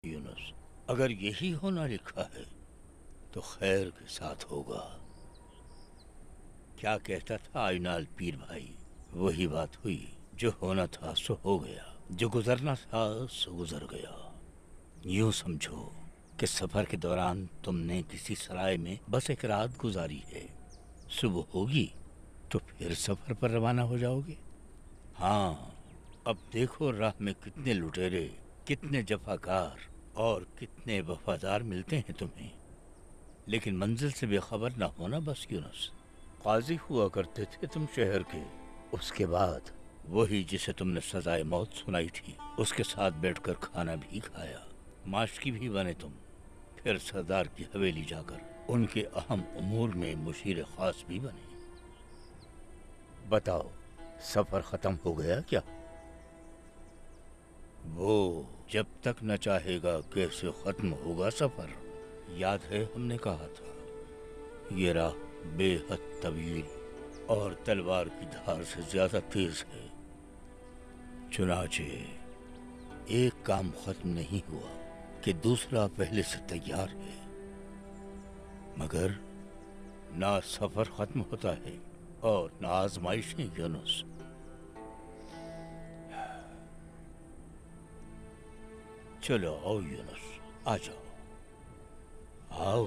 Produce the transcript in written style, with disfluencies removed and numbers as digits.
यूनुस, अगर यही होना लिखा है तो खैर के साथ होगा। क्या कहता था आइनाल पीर भाई, वही बात हुई। जो होना था सो हो गया, जो गुजरना था सो गुजर गया। यूं समझो कि सफर के दौरान तुमने किसी सराय में बस एक रात गुजारी है। सुबह होगी तो फिर सफर पर रवाना हो जाओगे। हाँ, अब देखो राह में कितने लुटेरे, कितने जफाकार और कितने वफादार मिलते हैं तुम्हें, लेकिन मंजिल से बेखबर ना होना बस यूनुस। काजी हुआ करते थे तुम शहर के, उसके बाद वही जिसे तुमने सजाए मौत सुनाई थी उसके साथ बैठकर खाना भी खाया, माशकी भी बने तुम, फिर सरदार की हवेली जाकर उनके अहम उमूर में मुशीर खास भी बने। बताओ, सफर खत्म हो गया क्या? वो जब तक न चाहेगा कैसे खत्म होगा सफर। याद है हमने कहा था ये राह बेहद तवील और तलवार की धार से ज्यादा तेज है। चुनाचे एक काम खत्म नहीं हुआ कि दूसरा पहले से तैयार है। मगर ना सफर खत्म होता है और ना आजमाइशें यूनुस। चलो आओ यूनुस, आ जाओ, आओ।